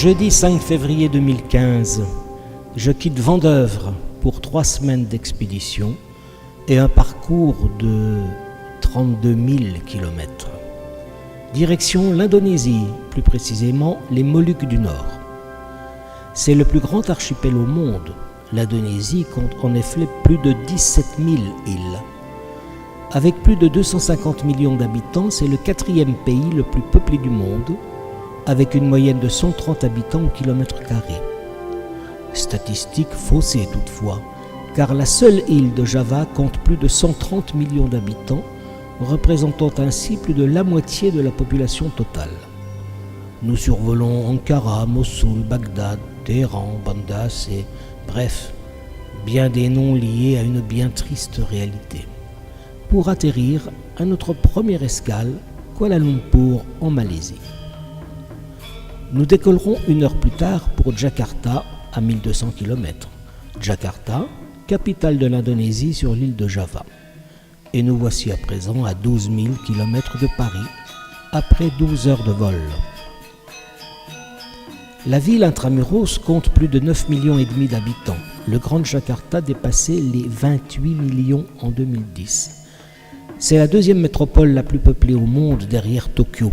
Jeudi 5 février 2015, je quitte Vendeuvre pour 3 semaines d'expédition et un parcours de 32 000 km. Direction l'Indonésie, plus précisément les Moluques du Nord. C'est le plus grand archipel au monde. L'Indonésie compte en effet plus de 17 000 îles. Avec plus de 250 millions d'habitants, c'est le 4e pays le plus peuplé du monde, avec une moyenne de 130 habitants au kilomètre carré. Statistique faussée toutefois, car la seule île de Java compte plus de 130 millions d'habitants, représentant ainsi plus de la moitié de la population totale. Nous survolons Ankara, Mossoul, Bagdad, Téhéran, Banda Aceh, bref, bien des noms liés à une bien triste réalité. Pour atterrir à notre première escale, Kuala Lumpur en Malaisie. Nous décollerons 1 heure plus tard pour Jakarta, à 1200 km. Jakarta, capitale de l'Indonésie sur l'île de Java. Et nous voici à présent à 12 000 km de Paris, après 12 heures de vol. La ville intramuros compte plus de 9,5 millions d'habitants. Le Grand Jakarta dépassait les 28 millions en 2010. C'est la 2e métropole la plus peuplée au monde derrière Tokyo.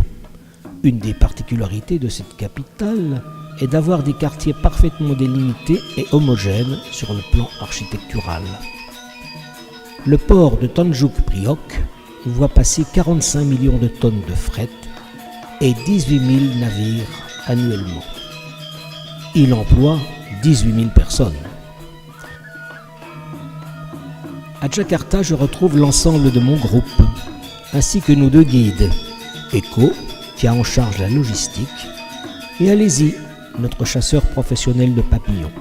Une des particularités de cette capitale est d'avoir des quartiers parfaitement délimités et homogènes sur le plan architectural. Le port de Tanjung Priok voit passer 45 millions de tonnes de fret et 18 000 navires annuellement. Il emploie 18 000 personnes. À Jakarta, je retrouve l'ensemble de mon groupe, ainsi que nos 2 guides, Echo, qui a en charge la logistique, et Alési, notre chasseur professionnel de papillons.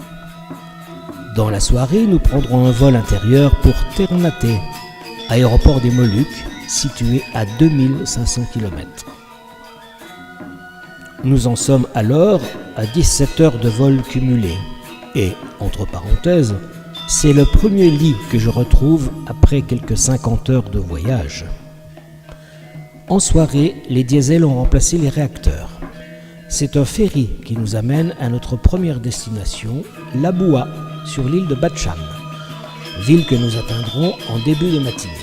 Dans la soirée, nous prendrons un vol intérieur pour Ternate, aéroport des Moluques, situé à 2500 km. Nous en sommes alors à 17 heures de vol cumulé. Et, entre parenthèses, c'est le premier lit que je retrouve après quelques 50 heures de voyage. En soirée, les diesels ont remplacé les réacteurs. C'est un ferry qui nous amène à notre première destination, Labuan, sur l'île de Batcham, ville que nous atteindrons en début de matinée.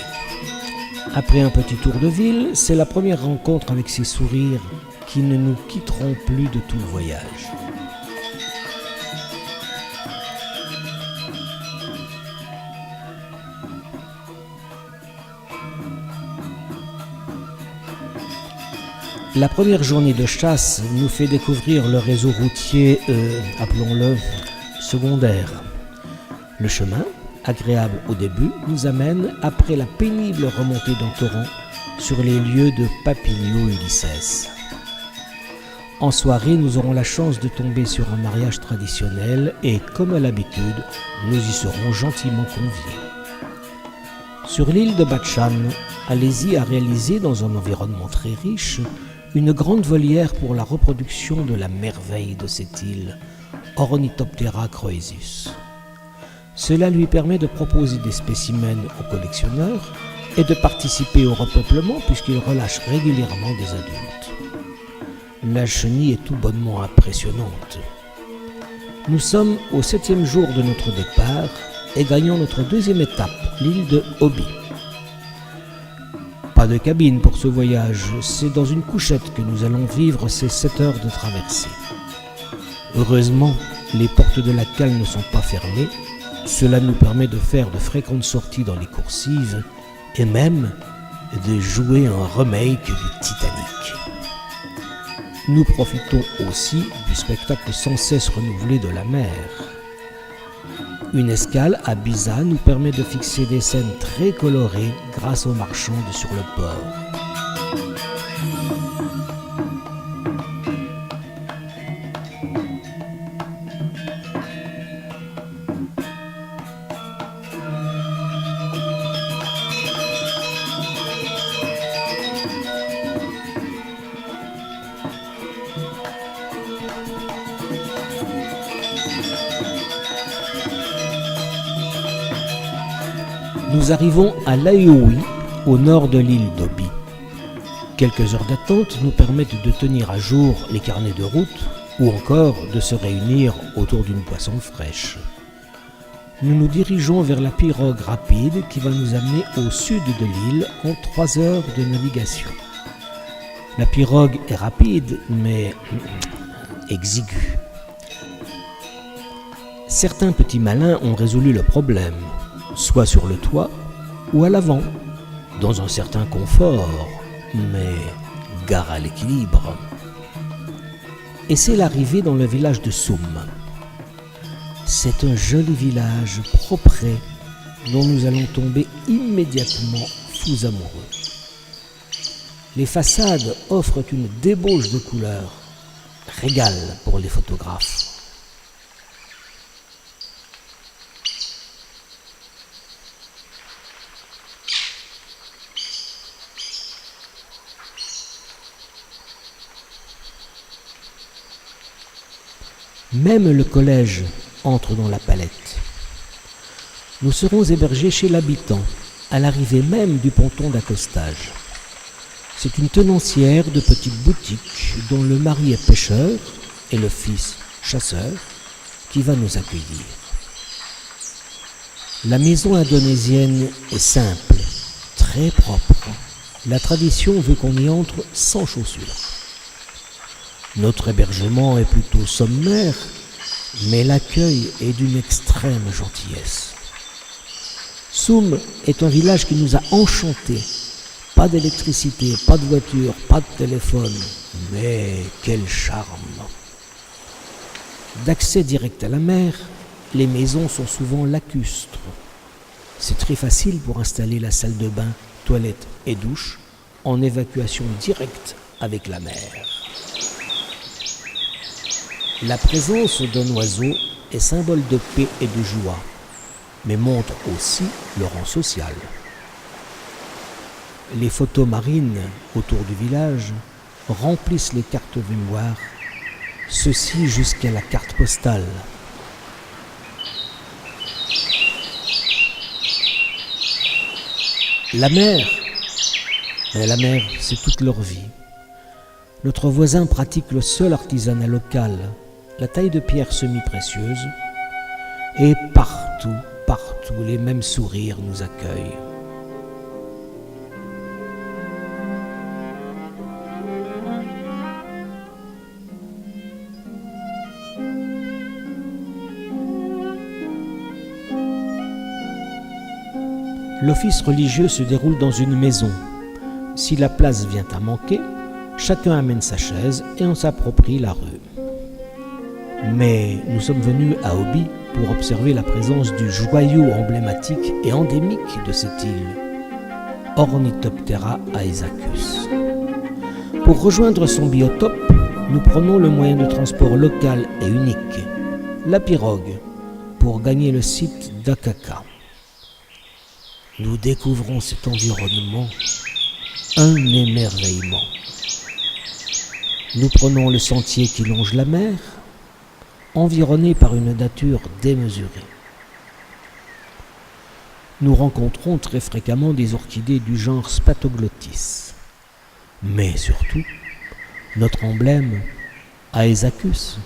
Après un petit tour de ville, c'est la première rencontre avec ces sourires qui ne nous quitteront plus de tout le voyage. La première journée de chasse nous fait découvrir le réseau routier, appelons-le, secondaire. Le chemin, agréable au début, nous amène, après la pénible remontée d'un torrent, sur les lieux de Papilio-Ulysses. En soirée, nous aurons la chance de tomber sur un mariage traditionnel et, comme à l'habitude, nous y serons gentiment conviés. Sur l'île de Batcham, Alési a réalisé, dans un environnement très riche, une grande volière pour la reproduction de la merveille de cette île, Ornithoptera croesus. Cela lui permet de proposer des spécimens aux collectionneurs et de participer au repeuplement puisqu'il relâche régulièrement des adultes. La chenille est tout bonnement impressionnante. Nous sommes au 7e jour de notre départ et gagnons notre 2e étape, l'île de Obi. Pas de cabine pour ce voyage, c'est dans une couchette que nous allons vivre ces 7 heures de traversée. Heureusement, les portes de la cale ne sont pas fermées, cela nous permet de faire de fréquentes sorties dans les coursives et même de jouer un remake du Titanic. Nous profitons aussi du spectacle sans cesse renouvelé de la mer. Une escale à Biza nous permet de fixer des scènes très colorées grâce aux marchands sur le port. Nous arrivons à Laoui, au nord de l'île d'Obi. Quelques heures d'attente nous permettent de tenir à jour les carnets de route ou encore de se réunir autour d'une boisson fraîche. Nous nous dirigeons vers la pirogue rapide qui va nous amener au sud de l'île en 3 heures de navigation. La pirogue est rapide, mais exiguë. Certains petits malins ont résolu le problème, soit sur le toit ou à l'avant, dans un certain confort, mais gare à l'équilibre. Et c'est l'arrivée dans le village de Soum. C'est un joli village propre dont nous allons tomber immédiatement fous amoureux. Les façades offrent une débauche de couleurs, régal pour les photographes. Même le collège entre dans la palette. Nous serons hébergés chez l'habitant, à l'arrivée même du ponton d'accostage. C'est une tenancière de petite boutique dont le mari est pêcheur et le fils chasseur qui va nous accueillir. La maison indonésienne est simple, très propre. La tradition veut qu'on y entre sans chaussures. Notre hébergement est plutôt sommaire, mais l'accueil est d'une extrême gentillesse. Soum est un village qui nous a enchantés. Pas d'électricité, pas de voiture, pas de téléphone, mais quel charme! D'accès direct à la mer, les maisons sont souvent lacustres. C'est très facile pour installer la salle de bain, toilette et douche en évacuation directe avec la mer. La présence d'un oiseau est symbole de paix et de joie, mais montre aussi le rang social. Les photos marines autour du village remplissent les cartes mémoire, ceci jusqu'à la carte postale. La mer, c'est toute leur vie. Notre voisin pratique le seul artisanat local, la taille de pierre semi-précieuse, et partout, les mêmes sourires nous accueillent. L'office religieux se déroule dans une maison. Si la place vient à manquer, chacun amène sa chaise et on s'approprie la rue. Mais nous sommes venus à Obi pour observer la présence du joyau emblématique et endémique de cette île, Ornithoptera aesacus. Pour rejoindre son biotope, nous prenons le moyen de transport local et unique, la pirogue, pour gagner le site d'Akaka. Nous découvrons cet environnement, un émerveillement. Nous prenons le sentier qui longe la mer, environné par une nature démesurée. Nous rencontrons très fréquemment des orchidées du genre Spatoglottis. Mais surtout, notre emblème, Aesacus.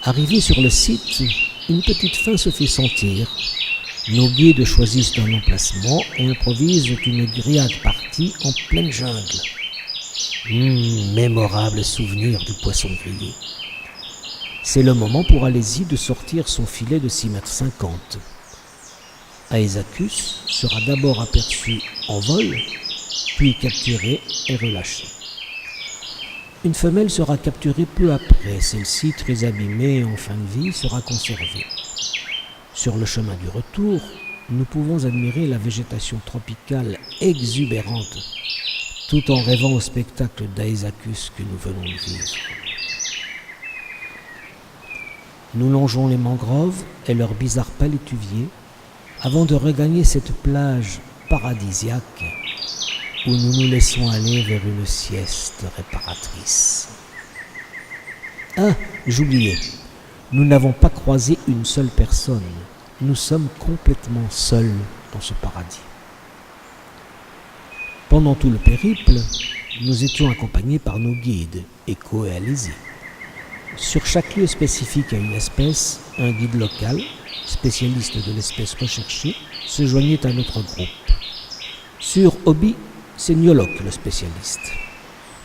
Arrivé sur le site, une petite faim se fait sentir. Nos guides choisissent un emplacement et improvisent une grillade partie en pleine jungle. Mémorable souvenir du poisson grillé. C'est le moment pour Alési de sortir son filet de 6,50 m. Aesacus sera d'abord aperçu en vol, puis capturé et relâché. Une femelle sera capturée peu après. Celle-ci, très abîmée et en fin de vie, sera conservée. Sur le chemin du retour, nous pouvons admirer la végétation tropicale exubérante, tout en rêvant au spectacle d'Aesacus que nous venons de vivre. Nous longeons les mangroves et leurs bizarres palétuviers avant de regagner cette plage paradisiaque où nous nous laissons aller vers une sieste réparatrice. Ah, j'oubliais, nous n'avons pas croisé une seule personne. Nous sommes complètement seuls dans ce paradis. Pendant tout le périple, nous étions accompagnés par nos guides, Echo et Alési. Sur chaque lieu spécifique à une espèce, un guide local, spécialiste de l'espèce recherchée, se joignait à notre groupe. Sur Obi, c'est Niolok le spécialiste.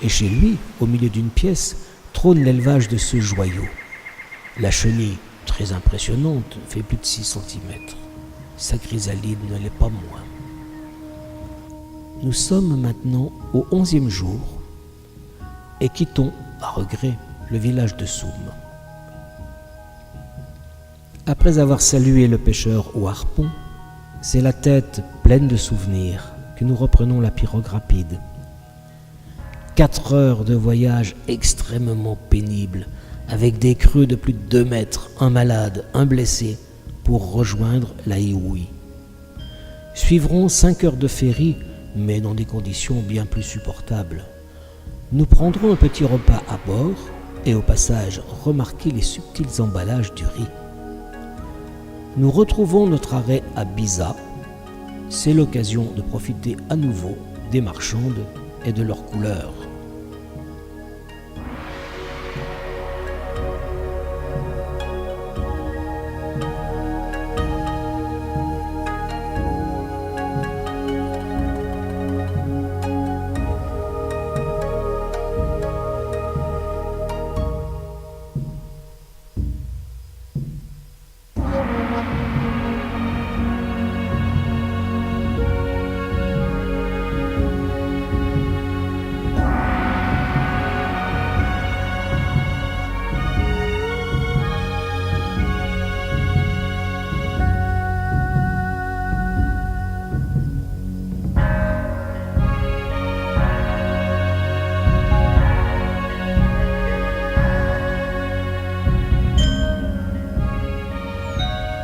Et chez lui, au milieu d'une pièce, trône l'élevage de ce joyau. La chenille, très impressionnante, fait plus de 6 cm. Sa chrysalide ne l'est pas moins. Nous sommes maintenant au 11e jour et quittons, à regret, le village de Soum. Après avoir salué le pêcheur au harpon, c'est la tête pleine de souvenirs que nous reprenons la pirogue rapide. 4 heures de voyage extrêmement pénibles, avec des creux de plus de 2 mètres, un malade, un blessé, pour rejoindre la Ioui. Suivront 5 heures de ferry, mais dans des conditions bien plus supportables. Nous prendrons un petit repas à bord et au passage remarquer les subtils emballages du riz. Nous retrouvons notre arrêt à Biza. C'est l'occasion de profiter à nouveau des marchandes et de leurs couleurs.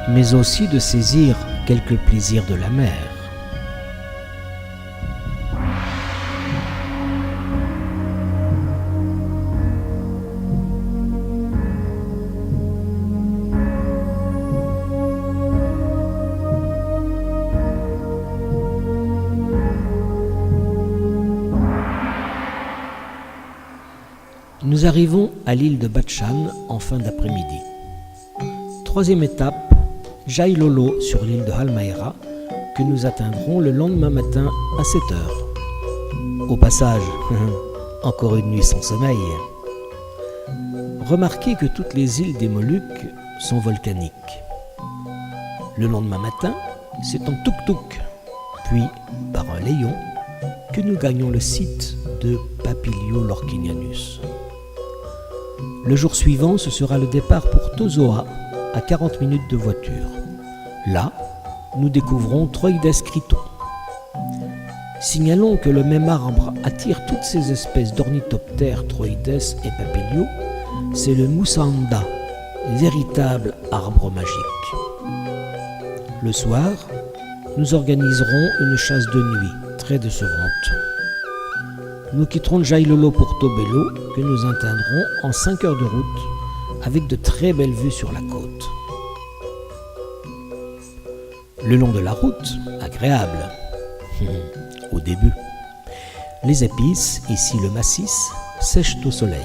Mais aussi de saisir quelques plaisirs de la mer. Nous arrivons à l'île de Batchan en fin d'après-midi. 3e étape, Jailolo sur l'île de Halmahera, que nous atteindrons le lendemain matin à 7 heures. Au passage, encore une nuit sans sommeil. Remarquez que toutes les îles des Moluques sont volcaniques. Le lendemain matin, c'est en tuk-tuk, puis par un léon, que nous gagnons le site de Papilio Lorquinianus. Le jour suivant, ce sera le départ pour Tozoa, à 40 minutes de voiture. Là, nous découvrons Troides criton. Signalons que le même arbre attire toutes ces espèces d'ornithoptères, Troides et Papilio. C'est le Moussanda, véritable arbre magique. Le soir, nous organiserons une chasse de nuit, très décevante. Nous quitterons Jailolo pour Tobelo, que nous atteindrons en 5 heures de route, avec de très belles vues sur la côte. Le long de la route, agréable, au début. Les épices, ici le massis, sèchent au soleil.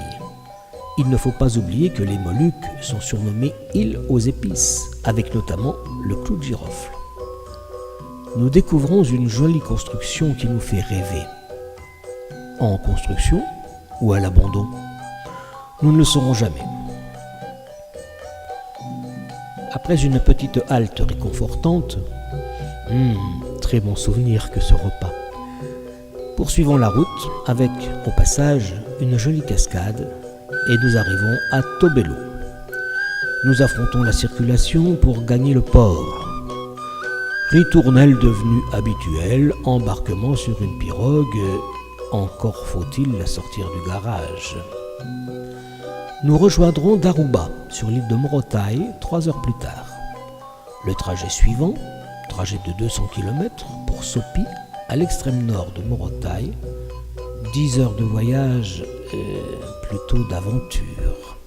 Il ne faut pas oublier que les Moluques sont surnommées îles aux épices, avec notamment le clou de girofle. Nous découvrons une jolie construction qui nous fait rêver. En construction ou à l'abandon, nous ne le saurons jamais. Après une petite halte réconfortante, très bon souvenir que ce repas. Poursuivons la route avec, au passage, une jolie cascade et nous arrivons à Tobelo. Nous affrontons la circulation pour gagner le port. Ritournelle devenue habituelle, embarquement sur une pirogue, encore faut-il la sortir du garage. Nous rejoindrons Daruba, sur l'île de Morotai, 3 heures plus tard. Le trajet suivant, trajet de 200 km pour Sopi, à l'extrême nord de Morotai, 10 heures de voyage, plutôt d'aventure.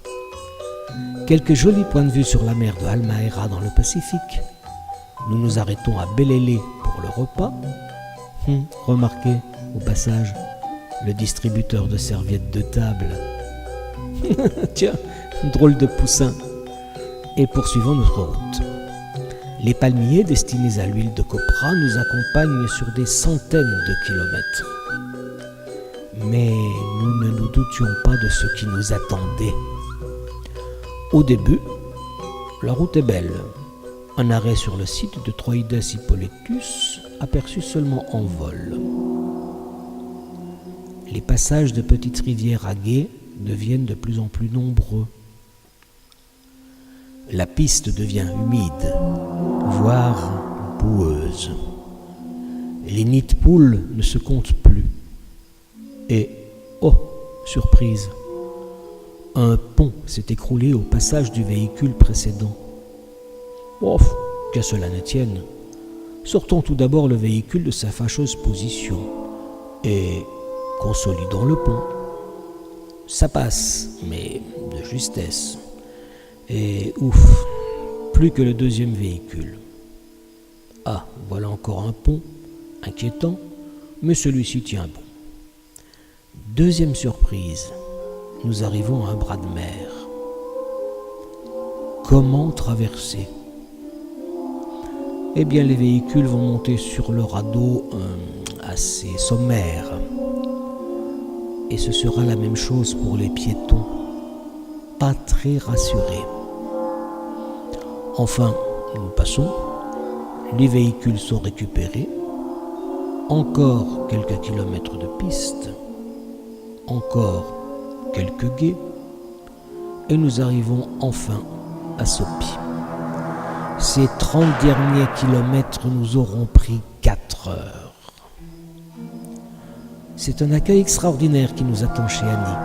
Quelques jolis points de vue sur la mer de Halmahera dans le Pacifique. Nous nous arrêtons à Belele pour le repas. Remarquez, au passage, le distributeur de serviettes de table. Tiens, drôle de poussin. Et poursuivons notre route. Les palmiers destinés à l'huile de copra nous accompagnent sur des centaines de kilomètres. Mais nous ne nous doutions pas de ce qui nous attendait. Au début, la route est belle. Un arrêt sur le site de Troides Hippolytus, aperçu seulement en vol. Les passages de petites rivières à gué deviennent de plus en plus nombreux. La piste devient humide, voire boueuse. Les nids de poules ne se comptent plus. Et, oh, surprise, un pont s'est écroulé au passage du véhicule précédent. Oh, qu'à cela ne tienne. Sortons tout d'abord le véhicule de sa fâcheuse position et consolidons le pont. Ça passe, mais de justesse. Et ouf, plus que le deuxième véhicule. Ah, voilà encore un pont, inquiétant, mais celui-ci tient bon. Deuxième surprise, nous arrivons à un bras de mer. Comment traverser ? Eh bien, les véhicules vont monter sur le radeau assez sommaire. Et ce sera la même chose pour les piétons. Pas très rassurés. Enfin, nous passons. Les véhicules sont récupérés. Encore quelques kilomètres de piste. Encore quelques gués. Et nous arrivons enfin à Sopi. Ces 30 derniers kilomètres nous auront pris 4 heures. C'est un accueil extraordinaire qui nous attend chez Annie.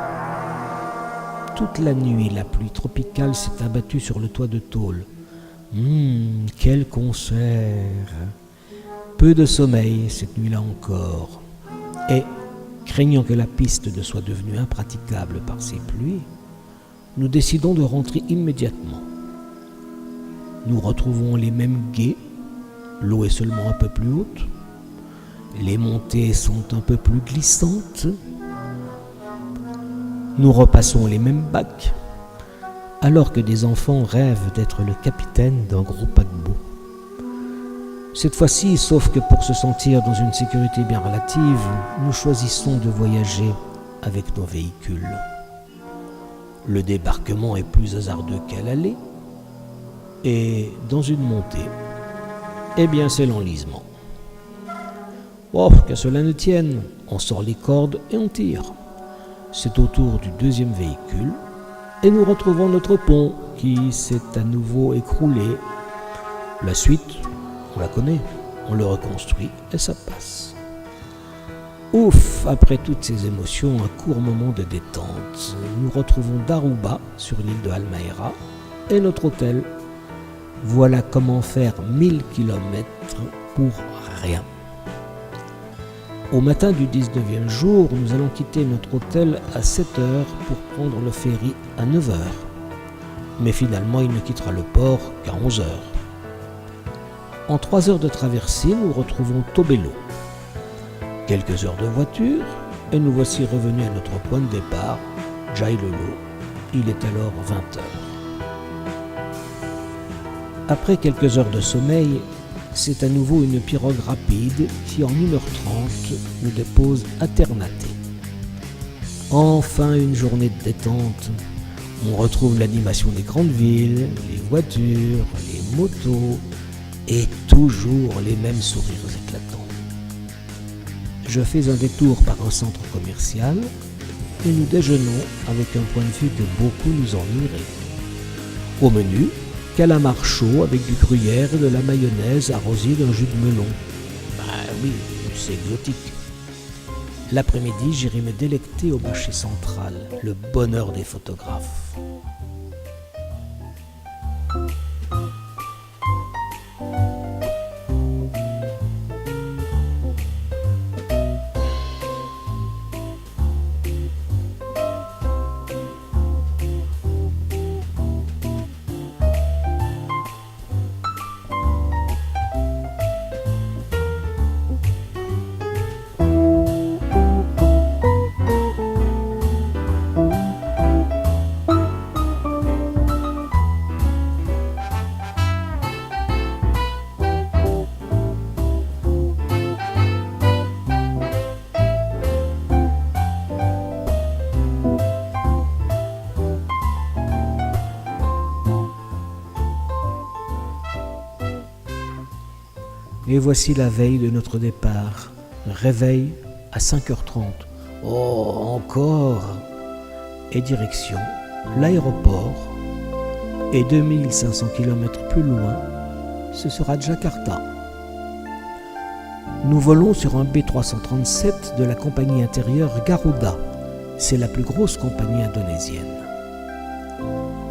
Toute la nuit, la pluie tropicale s'est abattue sur le toit de tôle. Quel concert! Peu de sommeil cette nuit-là encore. Et, craignant que la piste ne soit devenue impraticable par ces pluies, nous décidons de rentrer immédiatement. Nous retrouvons les mêmes gués, l'eau est seulement un peu plus haute, les montées sont un peu plus glissantes, nous repassons les mêmes bacs, alors que des enfants rêvent d'être le capitaine d'un gros paquebot. Cette fois-ci, sauf que pour se sentir dans une sécurité bien relative, nous choisissons de voyager avec nos véhicules. Le débarquement est plus hasardeux qu'à l'aller, et dans une montée, eh bien c'est l'enlisement. Oh, qu'à cela ne tienne, on sort les cordes et on tire. C'est au tour du deuxième véhicule, et nous retrouvons notre pont qui s'est à nouveau écroulé. La suite, on la connaît, on le reconstruit et ça passe. Ouf, après toutes ces émotions, un court moment de détente. Nous retrouvons Daruba sur l'île de Halmahera et notre hôtel. Voilà comment faire 1000 km pour rien. Au matin du 19e jour, nous allons quitter notre hôtel à 7 heures pour prendre le ferry à 9 heures. Mais finalement, il ne quittera le port qu'à 11 heures. En 3 heures de traversée, nous retrouvons Tobelo. Quelques heures de voiture, et nous voici revenus à notre point de départ, Jailolo. Il est alors 20 heures. Après quelques heures de sommeil, c'est à nouveau une pirogue rapide qui, en 1h30, nous dépose à Ternate. Enfin une journée de détente. On retrouve l'animation des grandes villes, les voitures, les motos, et toujours les mêmes sourires éclatants. Je fais un détour par un centre commercial et nous déjeunons avec un point de vue que beaucoup nous ennuierait. Au menu, calamar chaud avec du gruyère et de la mayonnaise arrosée d'un jus de melon. Oui, c'est exotique. L'après-midi, j'irai me délecter au marché central, le bonheur des photographes. Et voici la veille de notre départ. Réveil à 5h30. Oh, encore! Et direction l'aéroport. Et 2500 km plus loin, ce sera Jakarta. Nous volons sur un B337 de la compagnie intérieure Garuda. C'est la plus grosse compagnie indonésienne.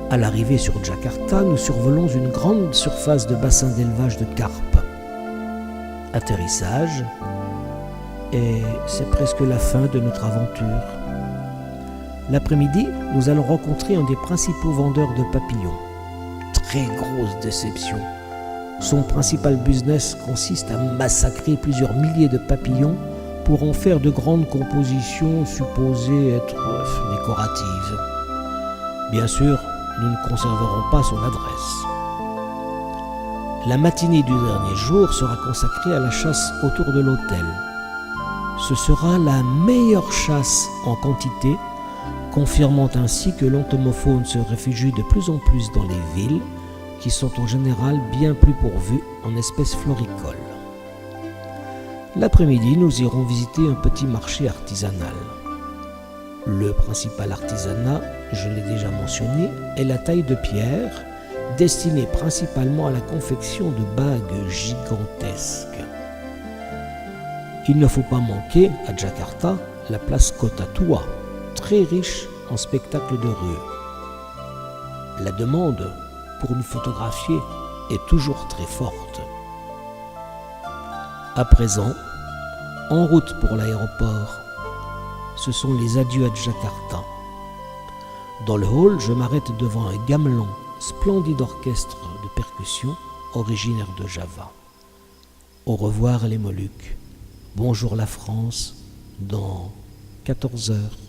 À l'arrivée sur Jakarta, nous survolons une grande surface de bassin d'élevage de carpes. Atterrissage, et c'est presque la fin de notre aventure. L'après-midi, nous allons rencontrer un des principaux vendeurs de papillons. Très grosse déception. Son principal business consiste à massacrer plusieurs milliers de papillons pour en faire de grandes compositions supposées être décoratives. Bien sûr, nous ne conserverons pas son adresse. La matinée du dernier jour sera consacrée à la chasse autour de l'hôtel. Ce sera la meilleure chasse en quantité, confirmant ainsi que l'entomofaune se réfugie de plus en plus dans les villes, qui sont en général bien plus pourvues en espèces floricoles. L'après-midi, nous irons visiter un petit marché artisanal. Le principal artisanat, je l'ai déjà mentionné, est la taille de pierre, destinée principalement à la confection de bagues gigantesques. Il ne faut pas manquer, à Jakarta, la place Kota Tua, très riche en spectacles de rue. La demande pour nous photographier est toujours très forte. À présent, en route pour l'aéroport, ce sont les adieux à Jakarta. Dans le hall, je m'arrête devant un gamelan, splendide orchestre de percussion originaire de Java. Au revoir les Moluques. Bonjour la France, dans 14 heures.